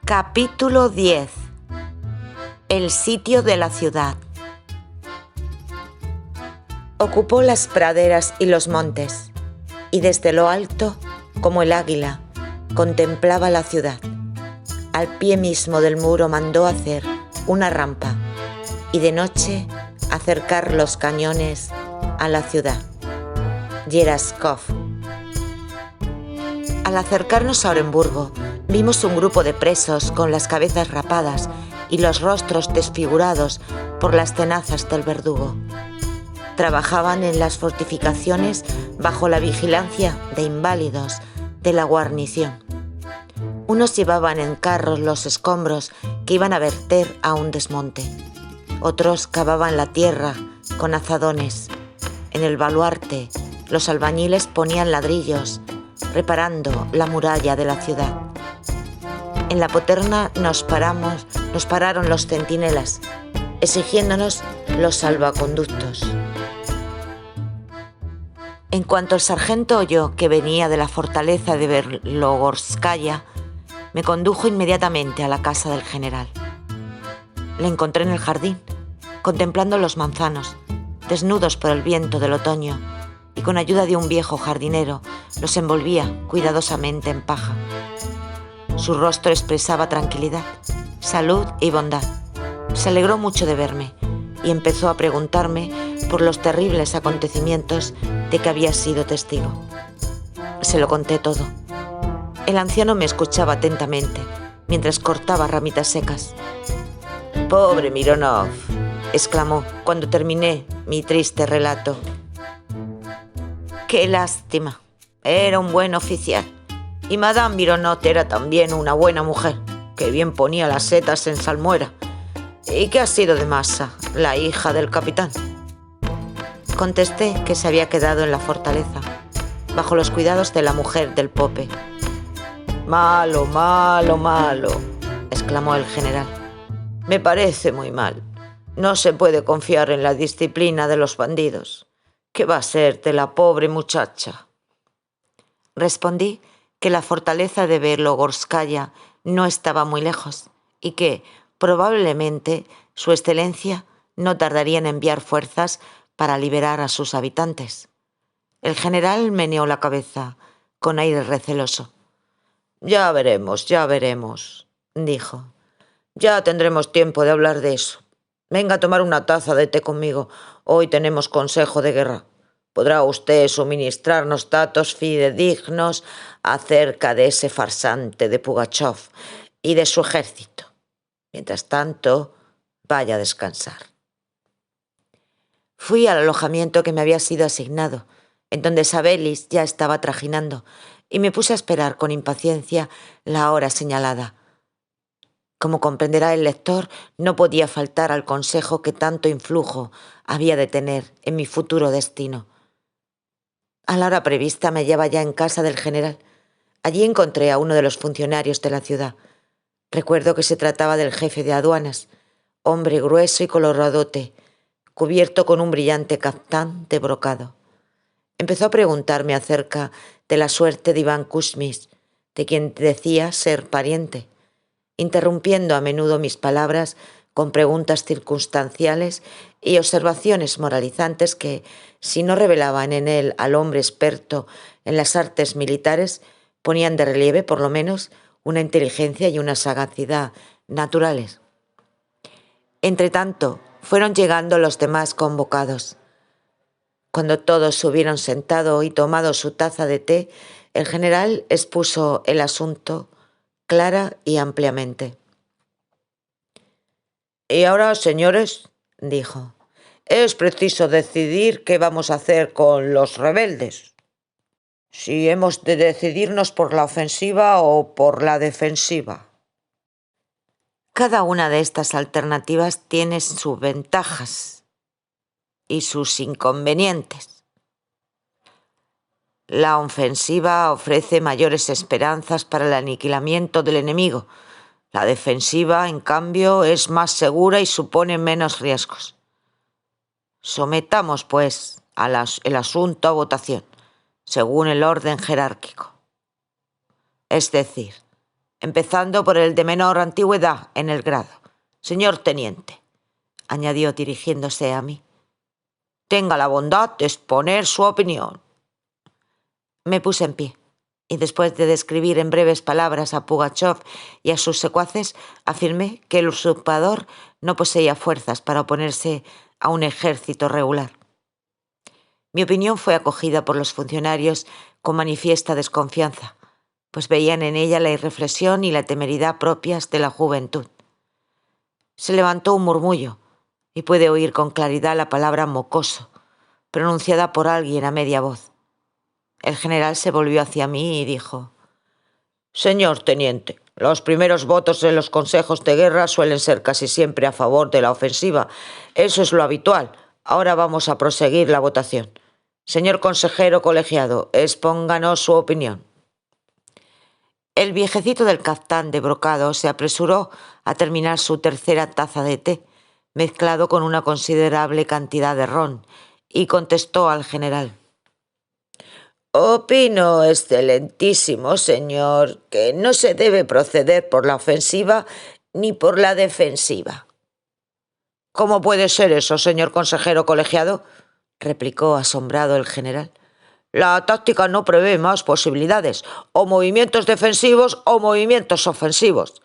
Capítulo 10. El sitio de la ciudad. Ocupó las praderas y los montes, y desde lo alto, como el águila, contemplaba la ciudad. Al pie mismo del muro mandó hacer una rampa, y de noche acercar los cañones a la ciudad. Yeraskov. Al acercarnos a Oremburgo, vimos un grupo de presos con las cabezas rapadas y los rostros desfigurados por las tenazas del verdugo. Trabajaban en las fortificaciones bajo la vigilancia de inválidos de la guarnición. Unos llevaban en carros los escombros que iban a verter a un desmonte. Otros cavaban la tierra con azadones. En el baluarte, los albañiles ponían ladrillos, reparando la muralla de la ciudad. En la poterna nos pararon los centinelas, exigiéndonos los salvaconductos. En cuanto el sargento oyó que venía de la fortaleza de Berlogorskaya, me condujo inmediatamente a la casa del general. Le encontré en el jardín, contemplando los manzanos, desnudos por el viento del otoño, y con ayuda de un viejo jardinero los envolvía cuidadosamente en paja. Su rostro expresaba tranquilidad, salud y bondad. Se alegró mucho de verme y empezó a preguntarme por los terribles acontecimientos de que había sido testigo. Se lo conté todo. El anciano me escuchaba atentamente mientras cortaba ramitas secas. «Pobre Mironov», exclamó cuando terminé mi triste relato. «Qué lástima. Era un buen oficial. Y Madame Mironov era también una buena mujer, que bien ponía las setas en salmuera. ¿Y qué ha sido de Masha, la hija del capitán?» Contesté que se había quedado en la fortaleza, bajo los cuidados de la mujer del pope. «Malo, malo, malo», exclamó el general. «Me parece muy mal. No se puede confiar en la disciplina de los bandidos. ¿Qué va a ser de la pobre muchacha?» Respondí que la fortaleza de Berlogorskaya no estaba muy lejos y que, probablemente, su excelencia no tardaría en enviar fuerzas para liberar a sus habitantes. El general meneó la cabeza con aire receloso. Ya veremos», dijo. «Ya tendremos tiempo de hablar de eso. Venga a tomar una taza de té conmigo. Hoy tenemos consejo de guerra. Podrá usted suministrarnos datos fidedignos acerca de ese farsante de Pugachov y de su ejército. Mientras tanto, vaya a descansar». Fui al alojamiento que me había sido asignado, en donde Sabelis ya estaba trajinando, y me puse a esperar con impaciencia la hora señalada. Como comprenderá el lector, no podía faltar al consejo que tanto influjo había de tener en mi futuro destino. A la hora prevista me hallaba ya en casa del general. Allí encontré a uno de los funcionarios de la ciudad. Recuerdo que se trataba del jefe de aduanas, hombre grueso y coloradote, cubierto con un brillante caftán de brocado. Empezó a preguntarme acerca de la suerte de Iván Kuzmich, de quien decía ser pariente, interrumpiendo a menudo mis palabras con preguntas circunstanciales y observaciones moralizantes que, si no revelaban en él al hombre experto en las artes militares, ponían de relieve, por lo menos, una inteligencia y una sagacidad naturales. Entretanto, fueron llegando los demás convocados. Cuando todos se hubieron sentado y tomado su taza de té, el general expuso el asunto clara y ampliamente. «Y ahora, señores», dijo, «es preciso decidir qué vamos a hacer con los rebeldes. Si hemos de decidirnos por la ofensiva o por la defensiva». Cada una de estas alternativas tiene sus ventajas y sus inconvenientes. La ofensiva ofrece mayores esperanzas para el aniquilamiento del enemigo. La defensiva, en cambio, es más segura y supone menos riesgos. Sometamos, pues, el asunto a votación, según el orden jerárquico. Es decir, empezando por el de menor antigüedad en el grado. Señor teniente, añadió dirigiéndose a mí, tenga la bondad de exponer su opinión. Me puse en pie y después de describir en breves palabras a Pugachov y a sus secuaces, afirmé que el usurpador no poseía fuerzas para oponerse a un ejército regular. Mi opinión fue acogida por los funcionarios con manifiesta desconfianza, pues veían en ella la irreflexión y la temeridad propias de la juventud. Se levantó un murmullo y pude oír con claridad la palabra mocoso, pronunciada por alguien a media voz. El general se volvió hacia mí y dijo: Señor teniente, los primeros votos en los consejos de guerra suelen ser casi siempre a favor de la ofensiva. Eso es lo habitual. Ahora vamos a proseguir la votación. Señor consejero colegiado, expónganos su opinión. El viejecito del caftán de brocado se apresuró a terminar su tercera taza de té, mezclado con una considerable cantidad de ron, y contestó al general: Opino, excelentísimo señor, que no se debe proceder por la ofensiva ni por la defensiva. ¿Cómo puede ser eso, señor consejero colegiado?, replicó asombrado el general. La táctica no prevé más posibilidades, o movimientos defensivos o movimientos ofensivos.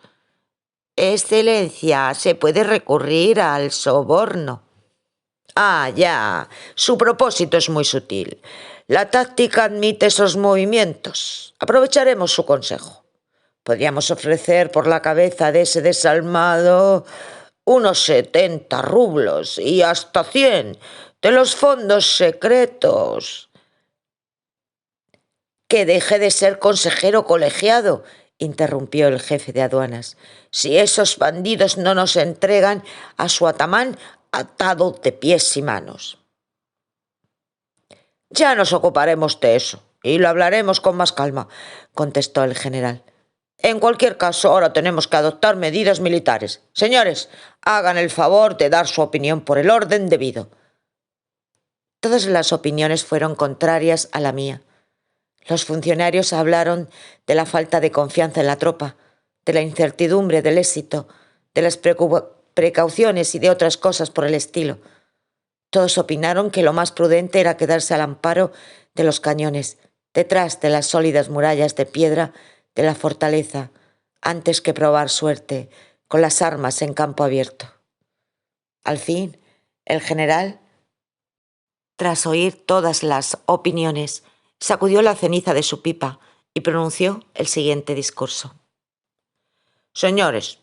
Excelencia, se puede recurrir al soborno. Ah, ya, su propósito es muy sutil. La táctica admite esos movimientos. Aprovecharemos su consejo. Podríamos ofrecer por la cabeza de ese desalmado unos 70 rublos y hasta 100 de los fondos secretos. Que deje de ser consejero colegiado, interrumpió el jefe de aduanas. Si esos bandidos no nos entregan a su atamán atado de pies y manos. Ya nos ocuparemos de eso, y lo hablaremos con más calma, contestó el general. En cualquier caso, ahora tenemos que adoptar medidas militares. Señores, hagan el favor de dar su opinión por el orden debido. Todas las opiniones fueron contrarias a la mía. Los funcionarios hablaron de la falta de confianza en la tropa, de la incertidumbre del éxito, de las precauciones y de otras cosas por el estilo. Todos opinaron que lo más prudente era quedarse al amparo de los cañones, detrás de las sólidas murallas de piedra de la fortaleza, antes que probar suerte con las armas en campo abierto. Al fin, el general, tras oír todas las opiniones, sacudió la ceniza de su pipa y pronunció el siguiente discurso. Señores,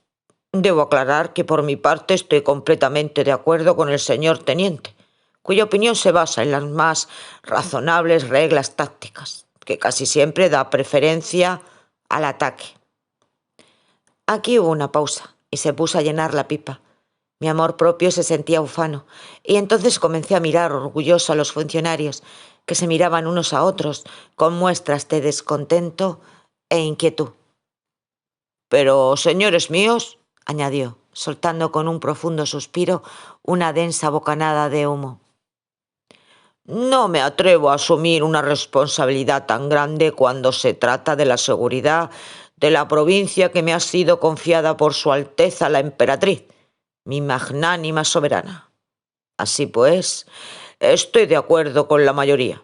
debo aclarar que por mi parte estoy completamente de acuerdo con el señor teniente, cuya opinión se basa en las más razonables reglas tácticas, que casi siempre da preferencia al ataque. Aquí hubo una pausa y se puso a llenar la pipa. Mi amor propio se sentía ufano, y entonces comencé a mirar orgulloso a los funcionarios, que se miraban unos a otros con muestras de descontento e inquietud. Pero, señores míos, añadió, soltando con un profundo suspiro una densa bocanada de humo, no me atrevo a asumir una responsabilidad tan grande cuando se trata de la seguridad de la provincia que me ha sido confiada por Su Alteza la Emperatriz, mi magnánima soberana. Así pues, estoy de acuerdo con la mayoría,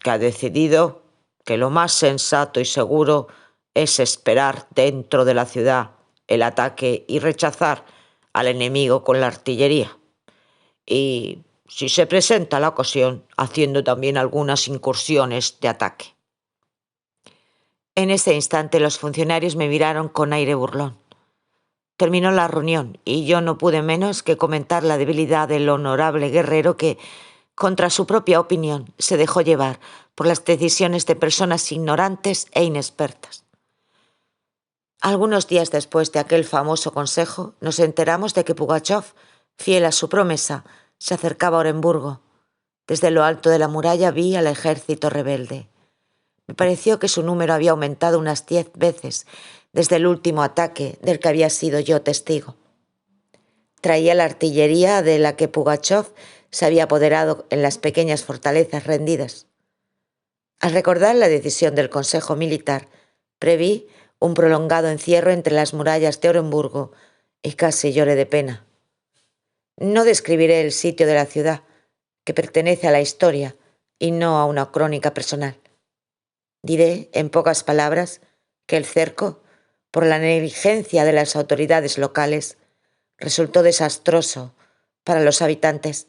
que ha decidido que lo más sensato y seguro es esperar dentro de la ciudad el ataque y rechazar al enemigo con la artillería. Y, si se presenta la ocasión, haciendo también algunas incursiones de ataque. En ese instante los funcionarios me miraron con aire burlón. Terminó la reunión y yo no pude menos que comentar la debilidad del honorable guerrero que, contra su propia opinión, se dejó llevar por las decisiones de personas ignorantes e inexpertas. Algunos días después de aquel famoso consejo, nos enteramos de que Pugachov, fiel a su promesa, se acercaba a Oremburgo. Desde lo alto de la muralla vi al ejército rebelde. Me pareció que su número había aumentado unas 10 veces desde el último ataque del que había sido yo testigo. Traía la artillería de la que Pugachov se había apoderado en las pequeñas fortalezas rendidas. Al recordar la decisión del Consejo Militar, preví un prolongado encierro entre las murallas de Orenburgo, y casi lloré de pena. No describiré el sitio de la ciudad, que pertenece a la historia y no a una crónica personal. Diré, en pocas palabras, que el cerco, por la negligencia de las autoridades locales, resultó desastroso para los habitantes,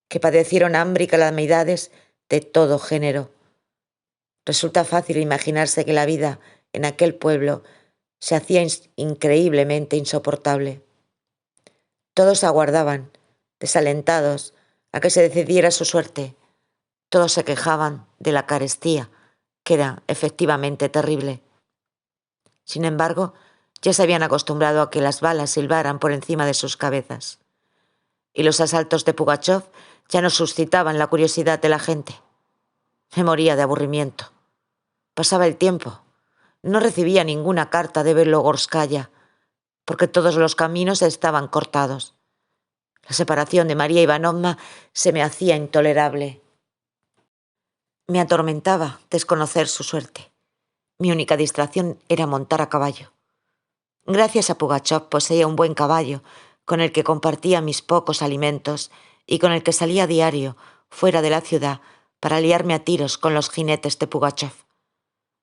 que padecieron hambre y calamidades de todo género. Resulta fácil imaginarse que la vida en aquel pueblo se hacía increíblemente insoportable. Todos aguardaban, desalentados, a que se decidiera su suerte. Todos se quejaban de la carestía, que era efectivamente terrible. Sin embargo, ya se habían acostumbrado a que las balas silbaran por encima de sus cabezas. Y los asaltos de Pugachov ya no suscitaban la curiosidad de la gente. Me moría de aburrimiento. Pasaba el tiempo. No recibía ninguna carta de Belogorskaya, porque todos los caminos estaban cortados. La separación de María Ivanovna se me hacía intolerable. Me atormentaba desconocer su suerte. Mi única distracción era montar a caballo. Gracias a Pugachov poseía un buen caballo, con el que compartía mis pocos alimentos y con el que salía a diario, fuera de la ciudad, para liarme a tiros con los jinetes de Pugachov.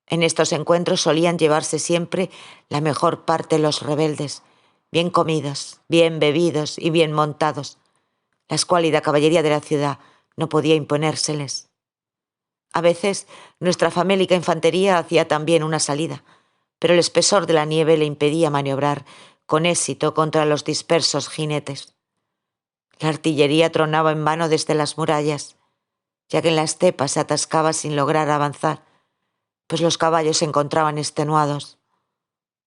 En estos encuentros solían llevarse siempre la mejor parte de los rebeldes, bien comidos, bien bebidos y bien montados. La escuálida caballería de la ciudad no podía imponérseles. A veces nuestra famélica infantería hacía también una salida, pero el espesor de la nieve le impedía maniobrar con éxito contra los dispersos jinetes. La artillería tronaba en vano desde las murallas, ya que en la estepa se atascaba sin lograr avanzar, pues los caballos se encontraban extenuados.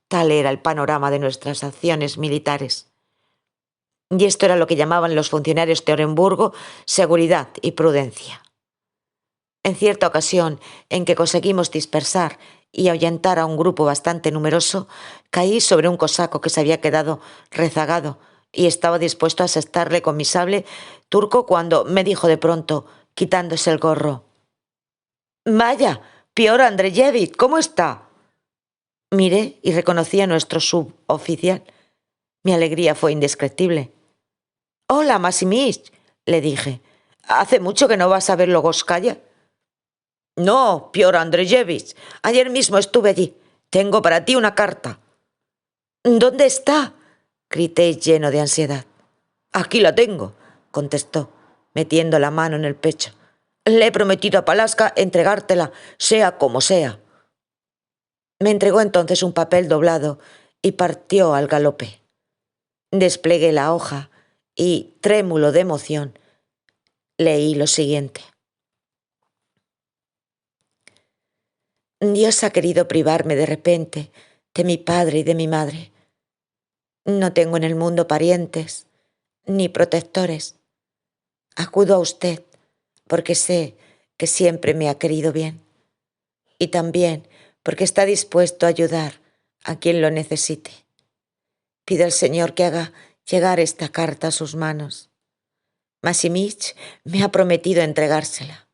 Tal era el panorama de nuestras acciones militares. Y esto era lo que llamaban los funcionarios de Orenburgo seguridad y prudencia. En cierta ocasión en que conseguimos dispersar y ahuyentar a un grupo bastante numeroso, caí sobre un cosaco que se había quedado rezagado y estaba dispuesto a asestarle con mi sable turco cuando me dijo de pronto, quitándose el gorro: «Vaya, Piotr Andreyevich, ¿cómo está?» Miré y reconocí a nuestro suboficial. Mi alegría fue indescriptible. «Hola, Masimich», le dije. «¿Hace mucho que no vas a ver Logorskaya?» «No, Piotr Andreyevich, ayer mismo estuve allí. Tengo para ti una carta». «¿Dónde está?», grité lleno de ansiedad. «Aquí la tengo», contestó, metiendo la mano en el pecho. «Le he prometido a Palaska entregártela, sea como sea». Me entregó entonces un papel doblado y partió al galope. Desplegué la hoja y, trémulo de emoción, leí lo siguiente: «Dios ha querido privarme de repente de mi padre y de mi madre. No tengo en el mundo parientes ni protectores. Acudo a usted porque sé que siempre me ha querido bien y también porque está dispuesto a ayudar a quien lo necesite. Pido al Señor que haga llegar esta carta a sus manos. Masimich me ha prometido entregársela.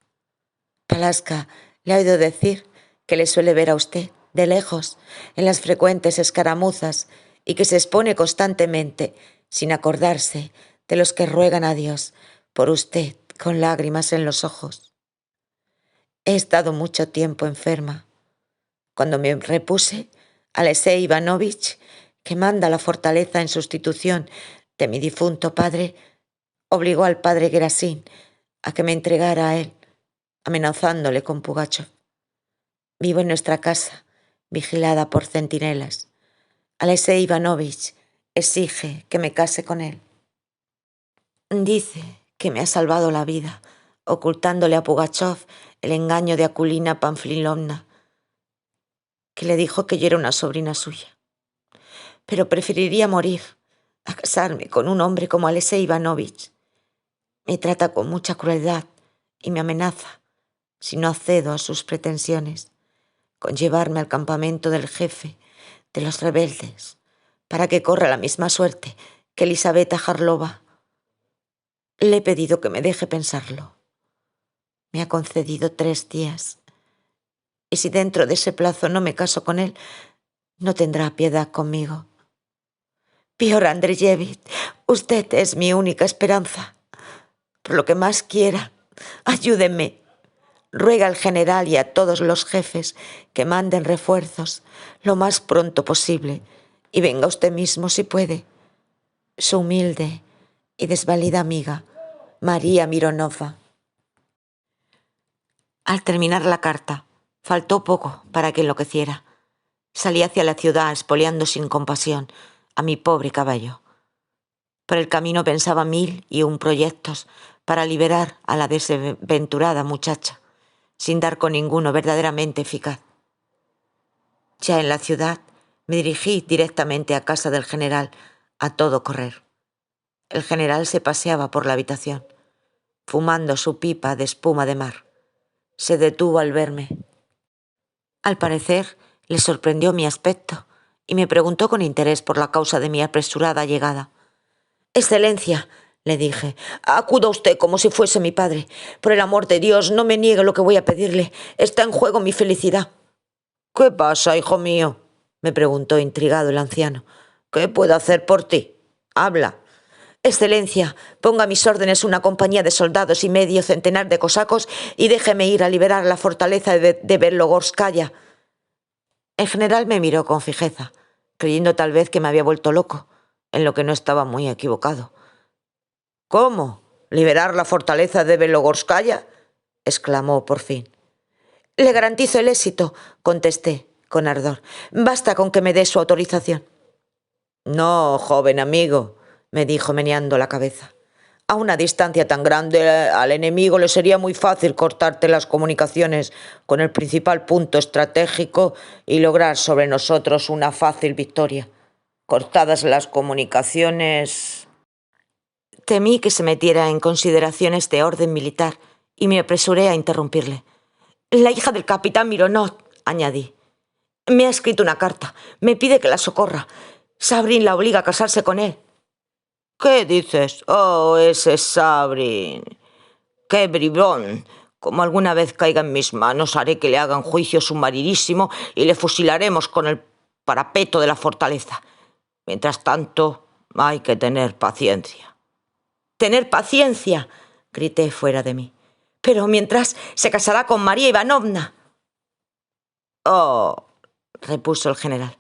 Palaska le ha oído decir que le suele ver a usted de lejos en las frecuentes escaramuzas y que se expone constantemente, sin acordarse de los que ruegan a Dios por usted con lágrimas en los ojos. He estado mucho tiempo enferma. Cuando me repuse, Alexei Ivanovich, que manda la fortaleza en sustitución de mi difunto padre, obligó al padre Gerasim a que me entregara a él, amenazándole con Pugachov. Vivo en nuestra casa, vigilada por centinelas. Alexei Ivanovich exige que me case con él. Dice que me ha salvado la vida, ocultándole a Pugachov el engaño de Akulina Panfilovna, que le dijo que yo era una sobrina suya. Pero preferiría morir a casarme con un hombre como Alexei Ivanovich. Me trata con mucha crueldad y me amenaza, si no accedo a sus pretensiones, con llevarme al campamento del jefe de los rebeldes para que corra la misma suerte que Elisabetta Jarlova. Le he pedido que me deje pensarlo. Me ha concedido 3 días. Y si dentro de ese plazo no me caso con él, no tendrá piedad conmigo. Piotr Andreyevich, usted es mi única esperanza. Por lo que más quiera, ayúdeme. Ruega al general y a todos los jefes que manden refuerzos lo más pronto posible y venga usted mismo si puede. Su humilde y desvalida amiga, María Mironova. Al terminar la carta, faltó poco para que enloqueciera. Salí hacia la ciudad espoleando sin compasión a mi pobre caballo. Por el camino pensaba 1001 proyectos para liberar a la desventurada muchacha, sin dar con ninguno verdaderamente eficaz. Ya en la ciudad me dirigí directamente a casa del general a todo correr. El general se paseaba por la habitación, fumando su pipa de espuma de mar. Se detuvo al verme. Al parecer, le sorprendió mi aspecto y me preguntó con interés por la causa de mi apresurada llegada. «Excelencia», le dije, «acuda usted como si fuese mi padre. Por el amor de Dios, no me niegue lo que voy a pedirle. Está en juego mi felicidad». «¿Qué pasa, hijo mío?», me preguntó intrigado el anciano. «¿Qué puedo hacer por ti? Habla». «Excelencia, ponga a mis órdenes una compañía de soldados y medio centenar de cosacos y déjeme ir a liberar la fortaleza de Belogorskaya». El general me miró con fijeza, creyendo tal vez que me había vuelto loco, en lo que no estaba muy equivocado. «¿Cómo? ¿Liberar la fortaleza de Belogorskaya?», exclamó por fin. «Le garantizo el éxito», contesté con ardor. «Basta con que me dé su autorización». «No, joven amigo», me dijo meneando la cabeza. «A una distancia tan grande al enemigo le sería muy fácil cortarte las comunicaciones con el principal punto estratégico y lograr sobre nosotros una fácil victoria. Cortadas las comunicaciones...». Temí que se metiera en consideraciones de orden militar y me apresuré a interrumpirle. «La hija del capitán Mironov», añadí. «Me ha escrito una carta. Me pide que la socorra. Sabrin la obliga a casarse con él». «¿Qué dices? Oh, ese Sabrin. ¡Qué bribón! Como alguna vez caiga en mis manos, haré que le hagan juicio submarinísimo y le fusilaremos con el parapeto de la fortaleza. Mientras tanto, hay que tener paciencia». «¿Tener paciencia?», grité fuera de mí. «Pero mientras se casará con María Ivanovna». «Oh», repuso el general,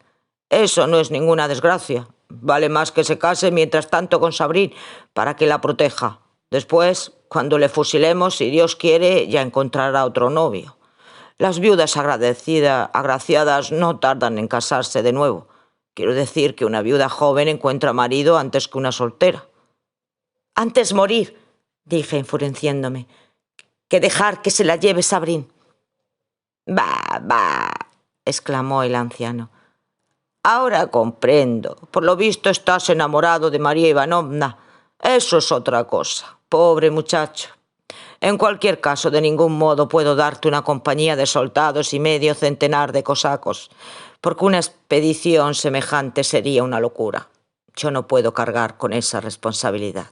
«eso no es ninguna desgracia. Vale más que se case mientras tanto con Sabrin para que la proteja. Después, cuando le fusilemos, si Dios quiere, ya encontrará otro novio. Las viudas agraciadas no tardan en casarse de nuevo. Quiero decir que una viuda joven encuentra marido antes que una soltera». «Antes morir», dije enfureciéndome, «que dejar que se la lleve Sabrin». «Bah, bah», exclamó el anciano. «Ahora comprendo. Por lo visto estás enamorado de María Ivanovna. Eso es otra cosa. Pobre muchacho. En cualquier caso, de ningún modo puedo darte una compañía de soldados y medio centenar de cosacos, porque una expedición semejante sería una locura. Yo no puedo cargar con esa responsabilidad».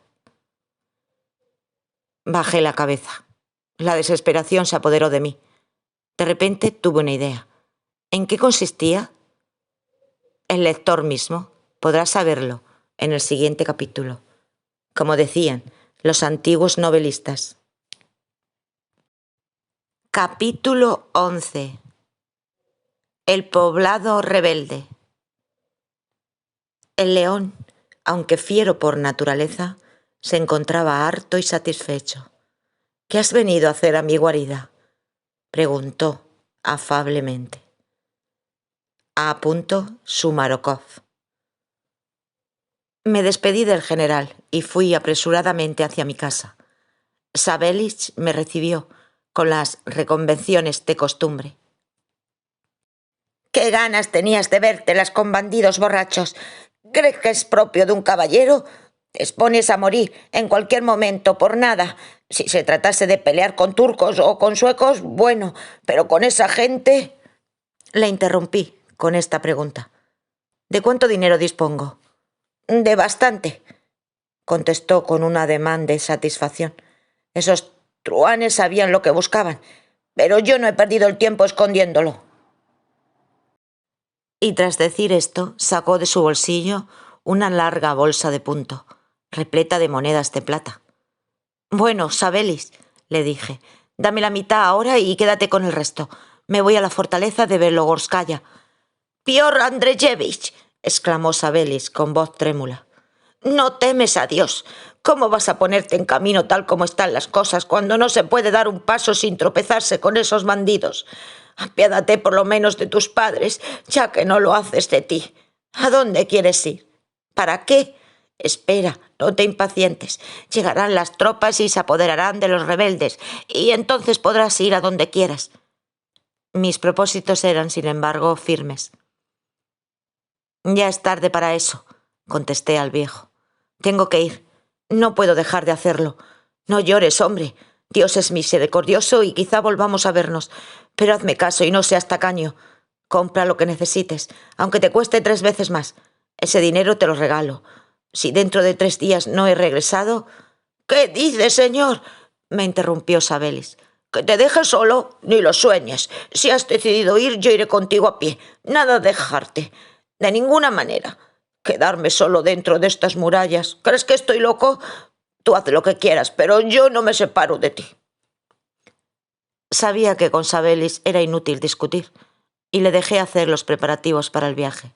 Bajé la cabeza. La desesperación se apoderó de mí. De repente tuve una idea. ¿En qué consistía? El lector mismo podrá saberlo en el siguiente capítulo, como decían los antiguos novelistas. Capítulo 11. El poblado rebelde. El león, aunque fiero por naturaleza, se encontraba harto y satisfecho. «¿Qué has venido a hacer a mi guarida?», preguntó afablemente. A. Sumarokov. Me despedí del general y fui apresuradamente hacia mi casa. Savélich me recibió con las reconvenciones de costumbre. «¿Qué ganas tenías de vértelas con bandidos borrachos? ¿Crees que es propio de un caballero? Te expones a morir en cualquier momento por nada. Si se tratase de pelear con turcos o con suecos, bueno, pero con esa gente...». Le interrumpí con esta pregunta. «¿De cuánto dinero dispongo?». «De bastante», contestó con un ademán de satisfacción. «Esos truhanes sabían lo que buscaban, pero yo no he perdido el tiempo escondiéndolo». Y tras decir esto, sacó de su bolsillo una larga bolsa de punto, repleta de monedas de plata. «Bueno, Sabelis», le dije, «dame la mitad ahora y quédate con el resto. Me voy a la fortaleza de Belogorskaya». «Piotr Andreyevich», exclamó Sabelis con voz trémula, «no temes a Dios. ¿Cómo vas a ponerte en camino tal como están las cosas cuando no se puede dar un paso sin tropezarse con esos bandidos? Apiádate por lo menos de tus padres, ya que no lo haces de ti. ¿A dónde quieres ir? ¿Para qué? Espera, no te impacientes. Llegarán las tropas y se apoderarán de los rebeldes, y entonces podrás ir a donde quieras». Mis propósitos eran, sin embargo, firmes. «Ya es tarde para eso», contesté al viejo. «Tengo que ir. No puedo dejar de hacerlo. No llores, hombre. Dios es misericordioso y quizá volvamos a vernos. Pero hazme caso y no seas tacaño. Compra lo que necesites, aunque te cueste 3 veces más. Ese dinero te lo regalo. Si dentro de 3 días no he regresado...» «¿Qué dices, señor?», me interrumpió Sabelis. «¿Que te deje solo? Ni lo sueñes. Si has decidido ir, yo iré contigo a pie. Nada de dejarte. De ninguna manera. Quedarme solo dentro de estas murallas. ¿Crees que estoy loco? Tú haz lo que quieras, pero yo no me separo de ti». Sabía que con Sabelis era inútil discutir, y le dejé hacer los preparativos para el viaje.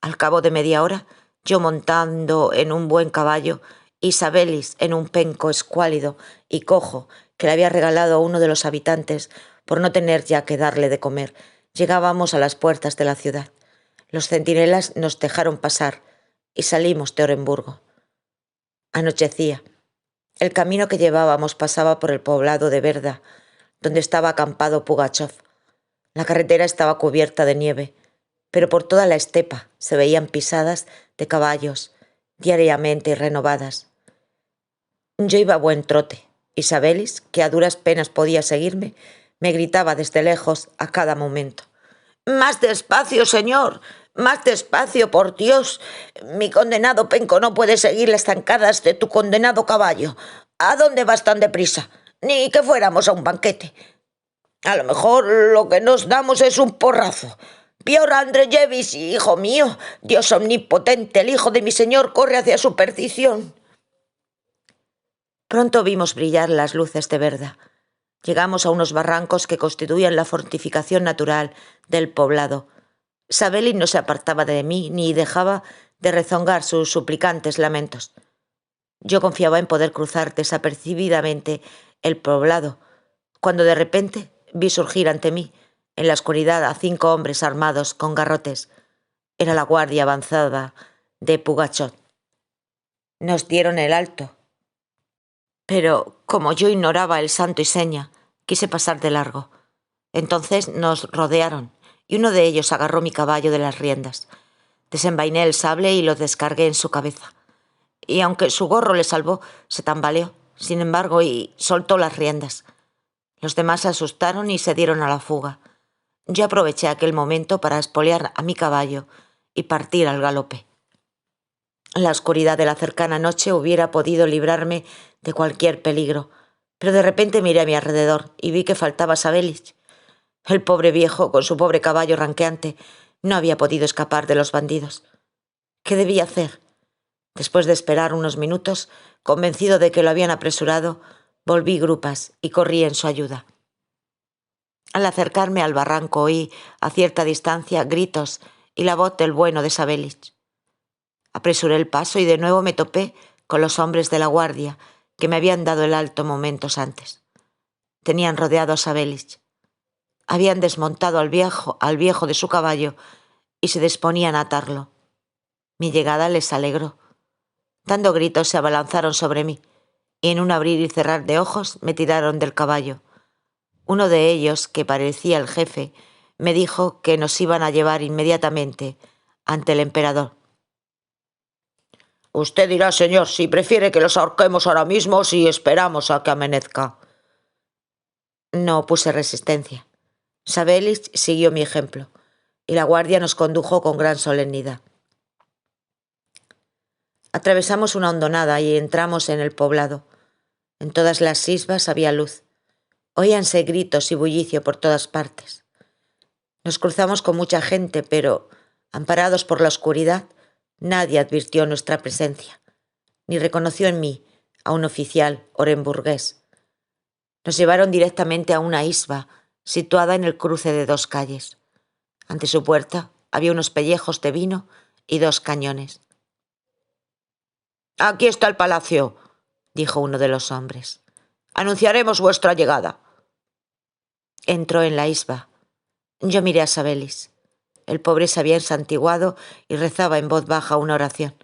Al cabo de media hora, yo montando en un buen caballo y Sabelis en un penco escuálido y cojo que le había regalado uno de los habitantes por no tener ya que darle de comer, llegábamos a las puertas de la ciudad. Los centinelas nos dejaron pasar y salimos de Oremburgo. Anochecía. El camino que llevábamos pasaba por el poblado de Verda, donde estaba acampado Pugachov. La carretera estaba cubierta de nieve, pero por toda la estepa se veían pisadas de caballos, diariamente renovadas. Yo iba a buen trote, y Sabelis, que a duras penas podía seguirme, me gritaba desde lejos a cada momento: «¡Más despacio, señor! ¡Más despacio, por Dios! Mi condenado penco no puede seguir las zancadas de tu condenado caballo. ¿A dónde vas tan deprisa? Ni que fuéramos a un banquete. A lo mejor lo que nos damos es un porrazo. Piotr Andreyevich, hijo mío, Dios omnipotente, el hijo de mi señor corre hacia su perdición». Pronto vimos brillar las luces de Verda. Llegamos a unos barrancos que constituían la fortificación natural del poblado. Sabelis no se apartaba de mí ni dejaba de rezongar sus suplicantes lamentos. Yo confiaba en poder cruzar desapercibidamente el poblado, cuando de repente vi surgir ante mí, en la oscuridad, a 5 hombres armados con garrotes. Era la guardia avanzada de Pugachov. Nos dieron el alto, pero como yo ignoraba el santo y seña, quise pasar de largo. Entonces nos rodearon y uno de ellos agarró mi caballo de las riendas. Desenvainé el sable y lo descargué en su cabeza. Y aunque su gorro le salvó, se tambaleó, sin embargo, y soltó las riendas. Los demás se asustaron y se dieron a la fuga. Yo aproveché aquel momento para espolear a mi caballo y partir al galope. La oscuridad de la cercana noche hubiera podido librarme de cualquier peligro, pero de repente miré a mi alrededor y vi que faltaba Sabelis. El pobre viejo, con su pobre caballo ranqueante, no había podido escapar de los bandidos. ¿Qué debía hacer? Después de esperar unos minutos, convencido de que lo habían apresurado, volví grupas y corrí en su ayuda. Al acercarme al barranco oí, a cierta distancia, gritos y la voz del bueno de Sabelis. Apresuré el paso y de nuevo me topé con los hombres de la guardia que me habían dado el alto momentos antes. Tenían rodeado a Sabelis. Habían desmontado al viejo de su caballo y se disponían a atarlo. Mi llegada les alegró. Dando gritos se abalanzaron sobre mí y en un abrir y cerrar de ojos me tiraron del caballo. Uno de ellos, que parecía el jefe, me dijo que nos iban a llevar inmediatamente ante el emperador. «Usted dirá, señor, si prefiere que los ahorquemos ahora mismo o si esperamos a que amanezca». No opuse resistencia. Sabelis siguió mi ejemplo y la guardia nos condujo con gran solemnidad. Atravesamos una hondonada y entramos en el poblado. En todas las sisbas había luz. Oíanse gritos y bullicio por todas partes. Nos cruzamos con mucha gente, pero Amparados por la oscuridad, nadie advirtió nuestra presencia, ni reconoció en mí a un oficial orenburgués. Nos llevaron directamente a una isba situada en el cruce de 2 calles. Ante su puerta había unos pellejos de vino y 2 cañones. «Aquí está el palacio», dijo uno de los hombres. «Anunciaremos vuestra llegada». Entró en la isba. Yo miré a Sabelis. El pobre se había ensantiguado y rezaba en voz baja una oración.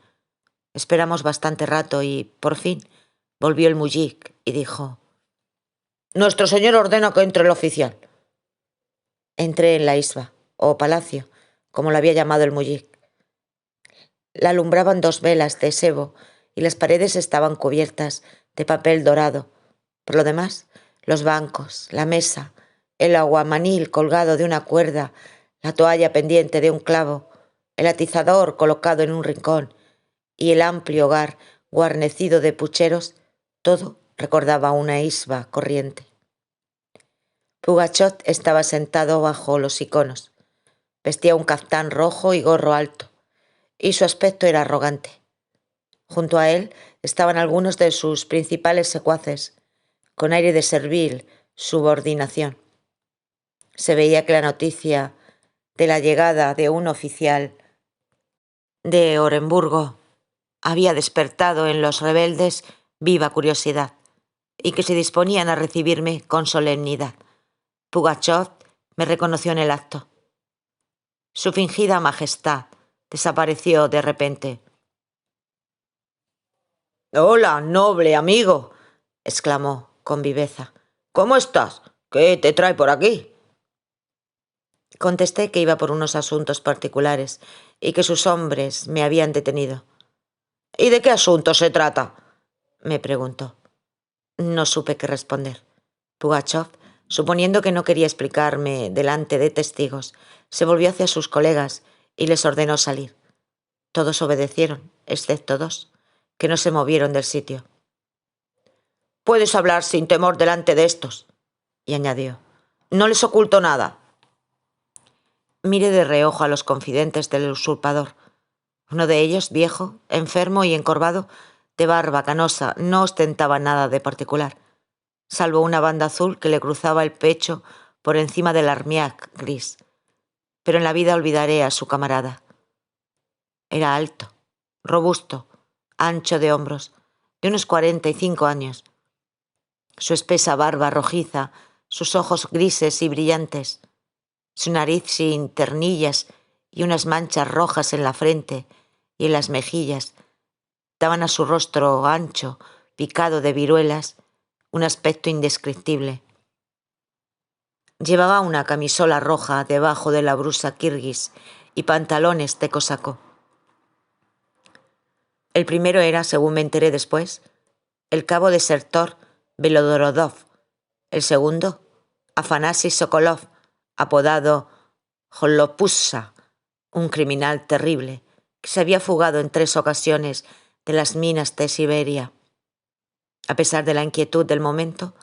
Esperamos bastante rato y, por fin, volvió el muyik y dijo: «Nuestro señor ordena que entre el oficial». Entré en la isba, o palacio, como lo había llamado el muyik. La alumbraban 2 velas de sebo y las paredes estaban cubiertas de papel dorado. Por lo demás, los bancos, la mesa, el aguamanil colgado de una cuerda, la toalla pendiente de un clavo, el atizador colocado en un rincón y el amplio hogar guarnecido de pucheros, todo recordaba una isba corriente. Pugachov estaba sentado bajo los iconos. Vestía un caftán rojo y gorro alto, y su aspecto era arrogante. Junto a él estaban algunos de sus principales secuaces, con aire de servil subordinación. Se veía que la noticia de la llegada de un oficial de Orenburgo había despertado en los rebeldes viva curiosidad y que se disponían a recibirme con solemnidad. Pugachov me reconoció en el acto. Su fingida majestad desapareció de repente. «Hola, noble amigo», exclamó con viveza. «¿Cómo estás? ¿Qué te trae por aquí?» Contesté que iba por unos asuntos particulares y que sus hombres me habían detenido. «¿Y de qué asunto se trata?», me preguntó. No supe qué responder. Pugachov, suponiendo que no quería explicarme delante de testigos, se volvió hacia sus colegas y les ordenó salir. Todos obedecieron, excepto 2, que no se movieron del sitio. «Puedes hablar sin temor delante de estos», y añadió: «No les oculto nada». Miré de reojo a los confidentes del usurpador. Uno de ellos, viejo, enfermo y encorvado, de barba canosa, no ostentaba nada de particular, salvo una banda azul que le cruzaba el pecho por encima del armiac gris. Pero en la vida olvidaré a su camarada. Era alto, robusto, ancho de hombros, de unos 45 años. Su espesa barba rojiza, sus ojos grises y brillantes, su nariz sin ternillas y unas manchas rojas en la frente y en las mejillas daban a su rostro ancho, picado de viruelas, un aspecto indescriptible. Llevaba una camisola roja debajo de la blusa kirguís y pantalones de cosaco. El primero era, según me enteré después, el cabo desertor Belodorodov. El segundo, Afanasi Sokolov, apodado Jolopussa, un criminal terrible que se había fugado en 3 ocasiones de las minas de Siberia. A pesar de la inquietud del momento,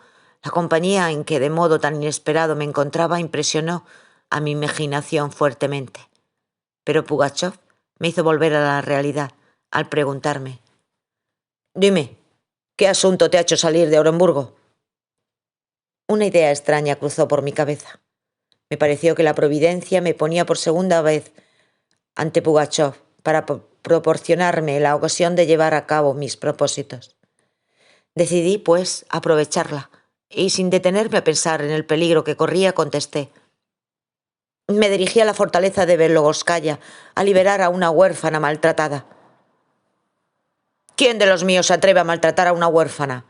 la compañía en que de modo tan inesperado me encontraba impresionó a mi imaginación fuertemente. Pero Pugachov me hizo volver a la realidad al preguntarme: «Dime, ¿qué asunto te ha hecho salir de Orenburgo?». Una idea extraña cruzó por mi cabeza. Me pareció que la providencia me ponía por segunda vez ante Pugachov para proporcionarme la ocasión de llevar a cabo mis propósitos. Decidí, pues, aprovecharla, y sin detenerme a pensar en el peligro que corría, contesté: «Me dirigí a la fortaleza de Belogorskaya a liberar a una huérfana maltratada». «¿Quién de los míos se atreve a maltratar a una huérfana?»,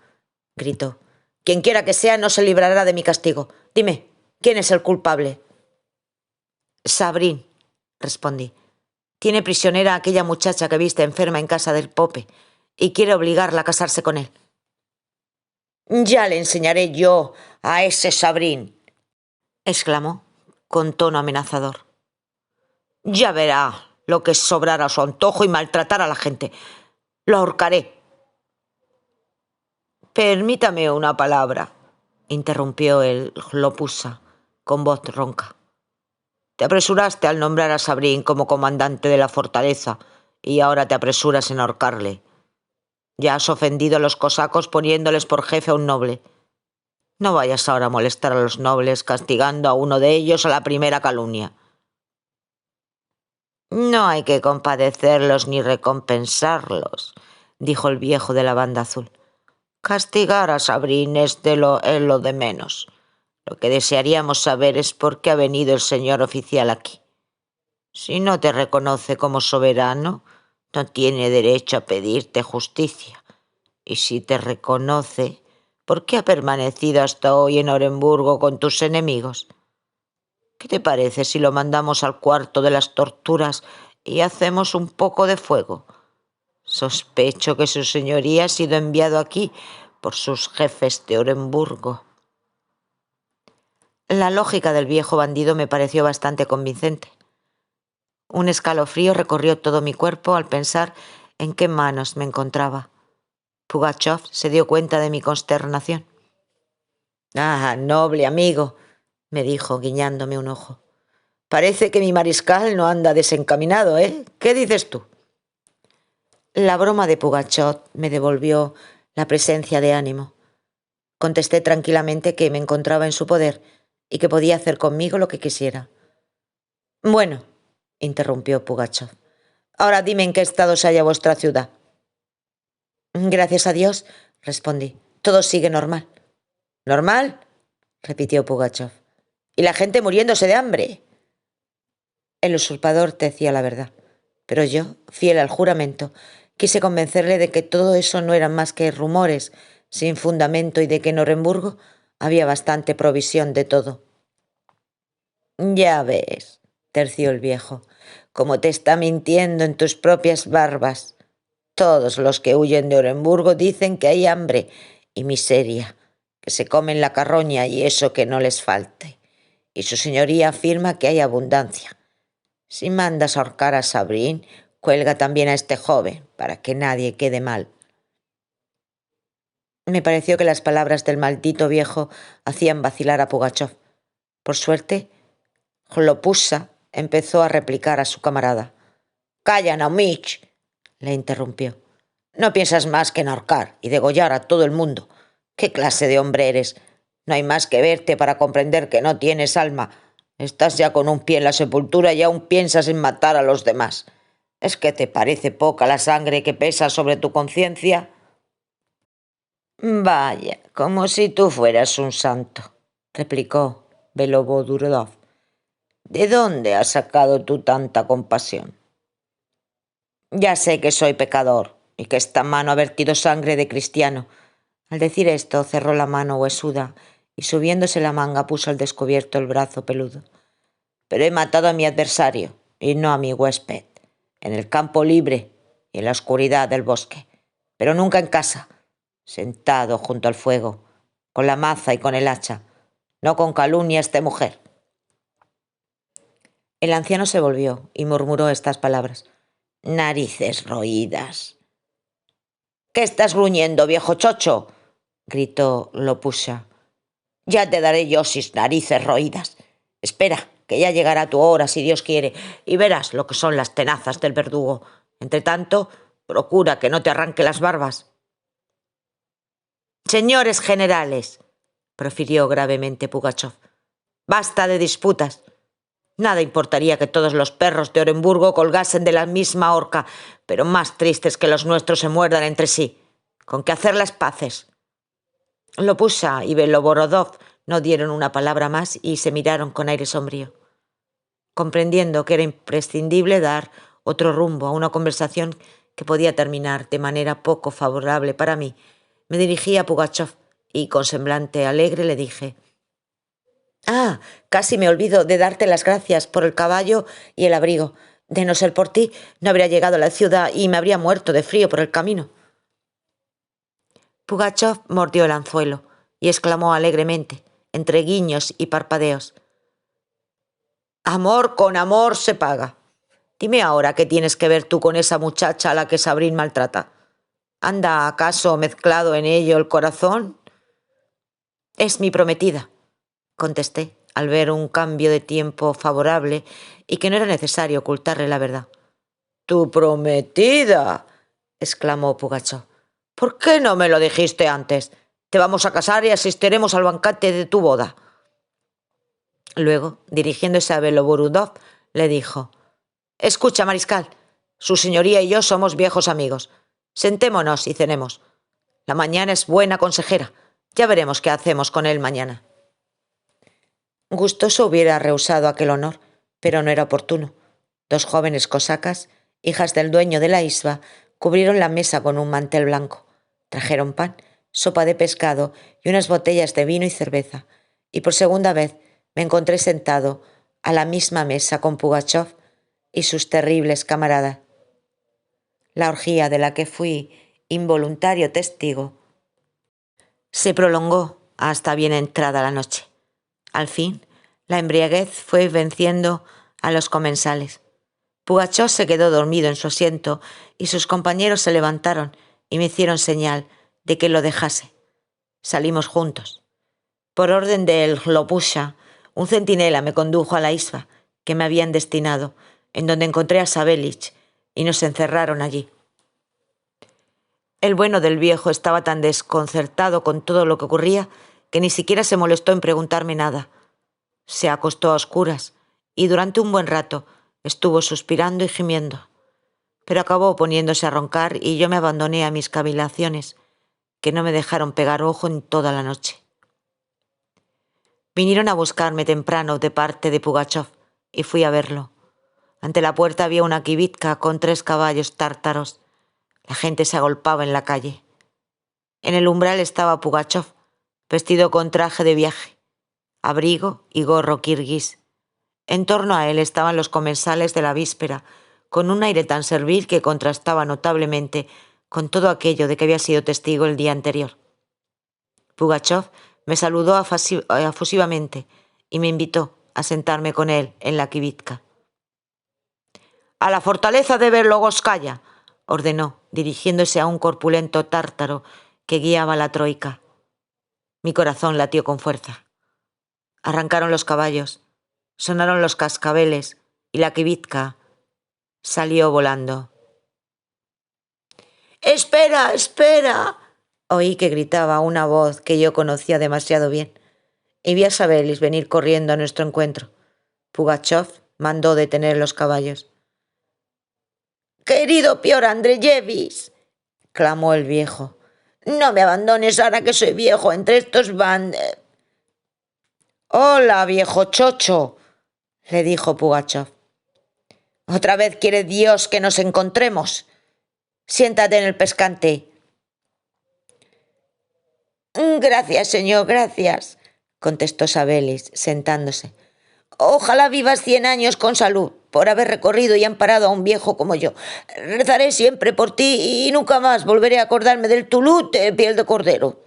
gritó. «Quien quiera que sea no se librará de mi castigo. Dime, ¿quién es el culpable?». «Sabrín», respondí. «Tiene prisionera a aquella muchacha que viste enferma en casa del Pope y quiere obligarla a casarse con él». «Ya le enseñaré yo a ese Sabrín», exclamó con tono amenazador. «Ya verá lo que es sobrar a su antojo y maltratar a la gente. Lo ahorcaré». «Permítame una palabra», interrumpió el Jlopusa con voz ronca. Te apresuraste al nombrar a Sabrín como comandante de la fortaleza y ahora te apresuras en ahorcarle. Ya has ofendido a los cosacos poniéndoles por jefe a un noble. No vayas ahora a molestar a los nobles castigando a uno de ellos a la primera calumnia. No hay que compadecerlos ni recompensarlos, dijo el viejo de la banda azul. Castigar a Sabrín es lo de menos. Lo que desearíamos saber es por qué ha venido el señor oficial aquí. Si no te reconoce como soberano, no tiene derecho a pedirte justicia. Y si te reconoce, ¿por qué ha permanecido hasta hoy en Orenburgo con tus enemigos? ¿Qué te parece si lo mandamos al cuarto de las torturas y hacemos un poco de fuego? Sospecho que su señoría ha sido enviado aquí por sus jefes de Orenburgo. La lógica del viejo bandido me pareció bastante convincente. Un escalofrío recorrió todo mi cuerpo al pensar en qué manos me encontraba. Pugachov se dio cuenta de mi consternación. «Ah, noble amigo», me dijo, guiñándome un ojo. «Parece que mi mariscal no anda desencaminado, ¿eh? ¿Qué dices tú?» La broma de Pugachov me devolvió la presencia de ánimo. Contesté tranquilamente que me encontraba en su poder y que podía hacer conmigo lo que quisiera. «Bueno», interrumpió Pugachov, «ahora dime en qué estado se halla vuestra ciudad». «Gracias a Dios», respondí, «todo sigue normal». «¿Normal?», repitió Pugachov. «¿Y la gente muriéndose de hambre?». El usurpador decía la verdad, pero yo, fiel al juramento, quise convencerle de que todo eso no eran más que rumores sin fundamento y de que en Orenburgo había bastante provisión de todo. «Ya ves», terció el viejo, «cómo te está mintiendo en tus propias barbas. Todos los que huyen de Orenburgo dicen que hay hambre y miseria, que se comen la carroña y eso que no les falte. Y su señoría afirma que hay abundancia. Si mandas ahorcar a Sabrín, cuelga también a este joven, para que nadie quede mal». Me pareció que las palabras del maldito viejo hacían vacilar a Pugachov. Por suerte, Hlopusa empezó a replicar a su camarada. «Calla, Naumich», le interrumpió. «No piensas más que en ahorcar y degollar a todo el mundo. ¿Qué clase de hombre eres? No hay más que verte para comprender que no tienes alma. Estás ya con un pie en la sepultura y aún piensas en matar a los demás. ¿Es que te parece poca la sangre que pesa sobre tu conciencia?» «Vaya, como si tú fueras un santo», replicó Belobodurodov. «¿De dónde has sacado tú tanta compasión?» «Ya sé que soy pecador y que esta mano ha vertido sangre de cristiano». Al decir esto, cerró la mano huesuda y subiéndose la manga puso al descubierto el brazo peludo. «Pero he matado a mi adversario y no a mi huésped, en el campo libre y en la oscuridad del bosque, pero nunca en casa, sentado junto al fuego, con la maza y con el hacha, no con calumnias de mujer». El anciano se volvió y murmuró estas palabras. «Narices roídas». «¿Qué estás gruñendo, viejo chocho?», gritó Lopusa. «Ya te daré yo sis narices roídas. Espera, que ya llegará tu hora, si Dios quiere, y verás lo que son las tenazas del verdugo. Entre tanto, procura que no te arranque las barbas». «Señores generales», profirió gravemente Pugachov, «basta de disputas. Nada importaría que todos los perros de Orenburgo colgasen de la misma horca, pero más tristes que los nuestros se muerdan entre sí. ¿Con qué hacer las paces?» Lopusa y Beloborodov no dieron una palabra más y se miraron con aire sombrío. Comprendiendo que era imprescindible dar otro rumbo a una conversación que podía terminar de manera poco favorable para mí, me dirigí a Pugachov y con semblante alegre le dije: «Ah, casi me olvido de darte las gracias por el caballo y el abrigo. De no ser por ti, no habría llegado a la ciudad y me habría muerto de frío por el camino». Pugachov mordió el anzuelo y exclamó alegremente, entre guiños y parpadeos: «Amor con amor se paga. Dime ahora qué tienes que ver tú con esa muchacha a la que Sabrín maltrata. ¿Anda acaso mezclado en ello el corazón?» «Es mi prometida», contesté, al ver un cambio de tiempo favorable y que no era necesario ocultarle la verdad. —¡Tu prometida! —exclamó Pugachov. —¿Por qué no me lo dijiste antes? Te vamos a casar y asistiremos al banquete de tu boda. Luego, dirigiéndose a Beloborodov, le dijo: —Escucha, mariscal, su señoría y yo somos viejos amigos. Sentémonos y cenemos. La mañana es buena consejera. Ya veremos qué hacemos con él mañana. Gustoso hubiera rehusado aquel honor, pero no era oportuno. 2 jóvenes cosacas, hijas del dueño de la isba, cubrieron la mesa con un mantel blanco. Trajeron pan, sopa de pescado y unas botellas de vino y cerveza, y por segunda vez me encontré sentado a la misma mesa con Pugachov y sus terribles camaradas. La orgía de la que fui involuntario testigo se prolongó hasta bien entrada la noche. Al fin, la embriaguez fue venciendo a los comensales. Pugachov se quedó dormido en su asiento y sus compañeros se levantaron y me hicieron señal de que lo dejase. Salimos juntos. Por orden del Hlopusha, un centinela me condujo a la isba que me habían destinado, en donde encontré a Savélich, y nos encerraron allí. El bueno del viejo estaba tan desconcertado con todo lo que ocurría que ni siquiera se molestó en preguntarme nada. Se acostó a oscuras y durante un buen rato estuvo suspirando y gimiendo, pero acabó poniéndose a roncar y yo me abandoné a mis cavilaciones, que no me dejaron pegar ojo en toda la noche. Vinieron a buscarme temprano de parte de Pugachov y fui a verlo. Ante la puerta había una kibitka con 3 caballos tártaros. La gente se agolpaba en la calle. En el umbral estaba Pugachov, vestido con traje de viaje, abrigo y gorro kirguís. En torno a él estaban los comensales de la víspera, con un aire tan servil que contrastaba notablemente con todo aquello de que había sido testigo el día anterior. Pugachov me saludó afusivamente y me invitó a sentarme con él en la kibitka. —A la fortaleza de Berlogoskaya —ordenó, dirigiéndose a un corpulento tártaro que guiaba la troika. Mi corazón latió con fuerza. Arrancaron los caballos, sonaron los cascabeles y la kibitka salió volando. —¡Espera, espera! Oí que gritaba una voz que yo conocía demasiado bien, y vi a Savélich venir corriendo a nuestro encuentro. Pugachov mandó detener los caballos. —¡Querido Piotr Andreyevich! —clamó el viejo—, no me abandones ahora que soy viejo entre estos —Hola, viejo chocho —le dijo Pugachov—. Otra vez quiere Dios que nos encontremos. Siéntate en el pescante. —Gracias, señor, gracias —contestó Savélich, sentándose—. Ojalá vivas 100 años con salud, por haber recorrido y amparado a un viejo como yo. Rezaré siempre por ti y nunca más volveré a acordarme del Toulouse de piel de cordero.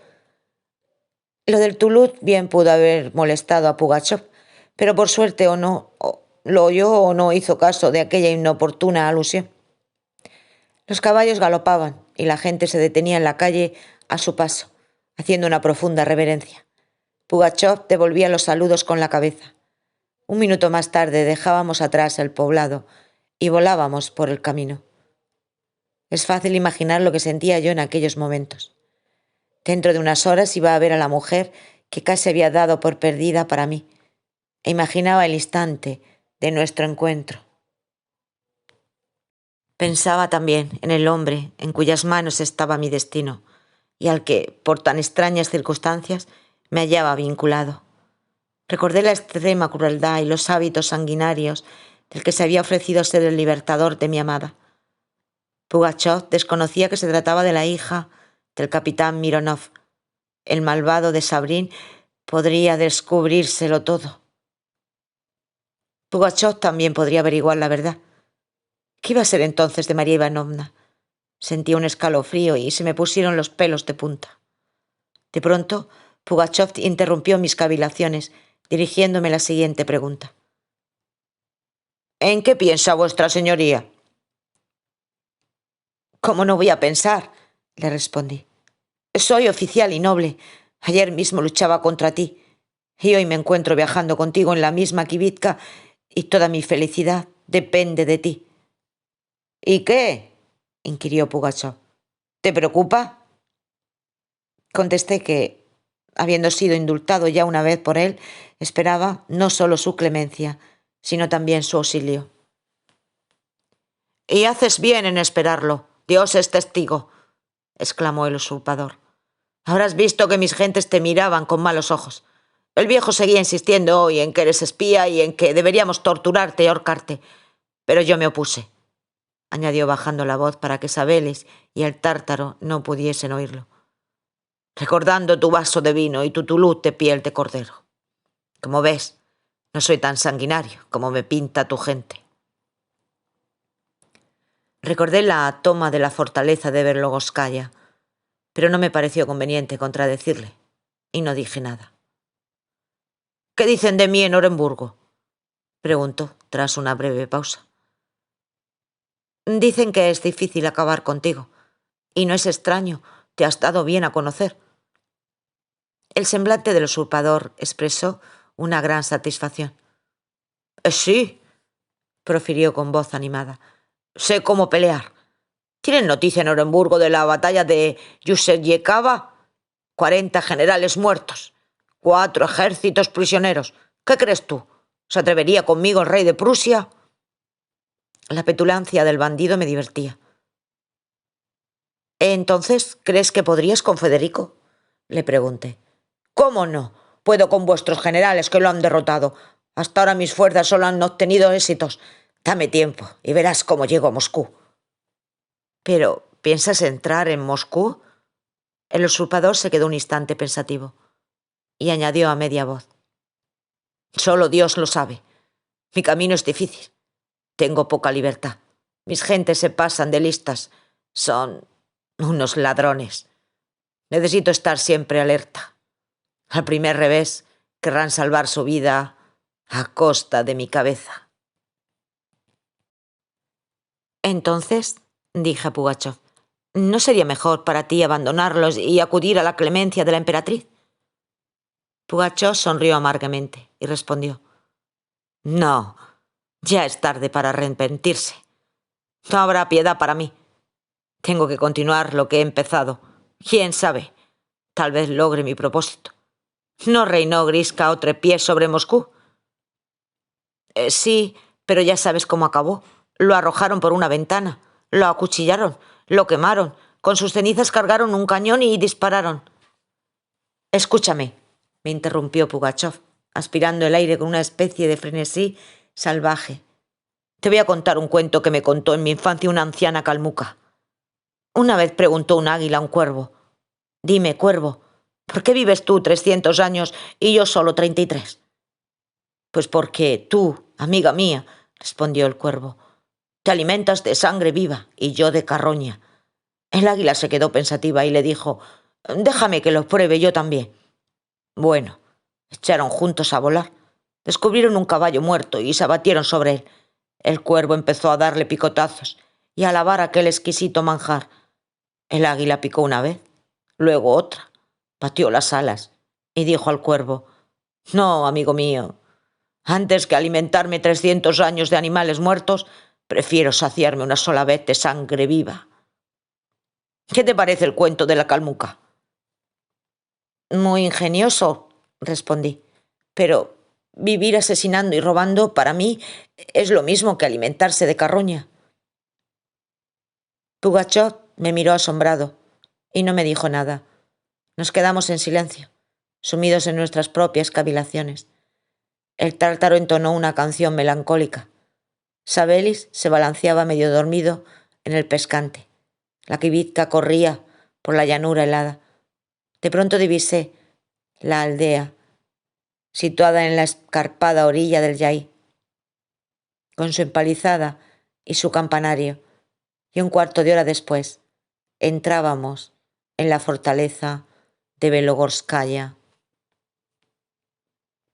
Lo del Toulouse bien pudo haber molestado a Pugachov, pero por suerte o no, lo oyó o no hizo caso de aquella inoportuna alusión. Los caballos galopaban y la gente se detenía en la calle a su paso, haciendo una profunda reverencia. Pugachov devolvía los saludos con la cabeza. Un minuto más tarde dejábamos atrás el poblado y volábamos por el camino. Es fácil imaginar lo que sentía yo en aquellos momentos. Dentro de unas horas iba a ver a la mujer que casi había dado por perdida para mí, e imaginaba el instante de nuestro encuentro. Pensaba también en el hombre en cuyas manos estaba mi destino y al que, por tan extrañas circunstancias, me hallaba vinculado. Recordé la extrema crueldad y los hábitos sanguinarios del que se había ofrecido ser el libertador de mi amada. Pugachov desconocía que se trataba de la hija del capitán Mironov. El malvado de Sabrin podría descubrírselo todo. Pugachov también podría averiguar la verdad. ¿Qué iba a ser entonces de María Ivanovna? Sentí un escalofrío y se me pusieron los pelos de punta. De pronto, Pugachov interrumpió mis cavilaciones, dirigiéndome la siguiente pregunta. —¿En qué piensa vuestra señoría? —¿Cómo no voy a pensar? —le respondí. Soy oficial y noble. Ayer mismo luchaba contra ti. Y hoy me encuentro viajando contigo en la misma kibitka y toda mi felicidad depende de ti. ¿Y qué? Inquirió Pugachov. ¿Te preocupa? Contesté que, habiendo sido indultado ya una vez por él, esperaba no solo su clemencia, sino también su auxilio. «Y haces bien en esperarlo. Dios es testigo», exclamó el usurpador. «Habrás visto que mis gentes te miraban con malos ojos. El viejo seguía insistiendo hoy en que eres espía y en que deberíamos torturarte y ahorcarte. Pero yo me opuse», añadió bajando la voz para que Sabelis y el tártaro no pudiesen oírlo, «recordando tu vaso de vino y tu tuluz de piel de cordero. Como ves, no soy tan sanguinario como me pinta tu gente». Recordé la toma de la fortaleza de Berlogorskaya, pero no me pareció conveniente contradecirle, y no dije nada. «¿Qué dicen de mí en Orenburgo?», preguntó tras una breve pausa. «Dicen que es difícil acabar contigo, y no es extraño, te has dado bien a conocer». El semblante del usurpador expresó una gran satisfacción. «Sí», profirió con voz animada, «sé cómo pelear. ¿Tienen noticia en Orenburgo de la batalla de Yusseryekava? 40 generales muertos, 4 ejércitos prisioneros. ¿Qué crees tú? ¿Se atrevería conmigo el rey de Prusia?» La petulancia del bandido me divertía. «¿Entonces crees que podrías con Federico?», le pregunté. «¿Cómo no? Puedo con vuestros generales que lo han derrotado. Hasta ahora mis fuerzas solo han obtenido éxitos. Dame tiempo y verás cómo llego a Moscú». «¿Pero piensas entrar en Moscú?». El usurpador se quedó un instante pensativo y añadió a media voz. «Solo Dios lo sabe. Mi camino es difícil. Tengo poca libertad. Mis gentes se pasan de listas. Son unos ladrones. Necesito estar siempre alerta. Al primer revés, querrán salvar su vida a costa de mi cabeza». «Entonces», dije a Pugachov, «¿no sería mejor para ti abandonarlos y acudir a la clemencia de la emperatriz?». Pugachov sonrió amargamente y respondió: «No, ya es tarde para arrepentirse. No habrá piedad para mí. Tengo que continuar lo que he empezado. ¿Quién sabe? Tal vez logre mi propósito. ¿No reinó Griska a trepié sobre Moscú?». «Sí, pero ya sabes cómo acabó. Lo arrojaron por una ventana, lo acuchillaron, lo quemaron, con sus cenizas cargaron un cañón y dispararon». «Escúchame», me interrumpió Pugachov, aspirando el aire con una especie de frenesí salvaje. «Te voy a contar un cuento que me contó en mi infancia una anciana calmuca. Una vez preguntó un águila a un cuervo: «Dime, cuervo, ¿por qué vives tú 300 años y yo solo 33? «Pues porque tú, amiga mía», respondió el cuervo, «te alimentas de sangre viva y yo de carroña». El águila se quedó pensativa y le dijo: «Déjame que lo pruebe yo también». Bueno, echaron juntos a volar. Descubrieron un caballo muerto y se abatieron sobre él. El cuervo empezó a darle picotazos y a alabar aquel exquisito manjar. El águila picó una vez, luego otra, batió las alas y dijo al cuervo: «No, amigo mío, antes que alimentarme 300 años de animales muertos, prefiero saciarme una sola vez de sangre viva». ¿Qué te parece el cuento de la calmuca? «Muy ingenioso», respondí, «pero vivir asesinando y robando para mí es lo mismo que alimentarse de carroña». Pugachov me miró asombrado y no me dijo nada. Nos quedamos en silencio, sumidos en nuestras propias cavilaciones. El tártaro entonó una canción melancólica. Sabelis se balanceaba medio dormido en el pescante. La kibitka corría por la llanura helada. De pronto divisé la aldea, situada en la escarpada orilla del Yai, con su empalizada y su campanario, y un cuarto de hora después entrábamos en la fortaleza de Belogorskaya.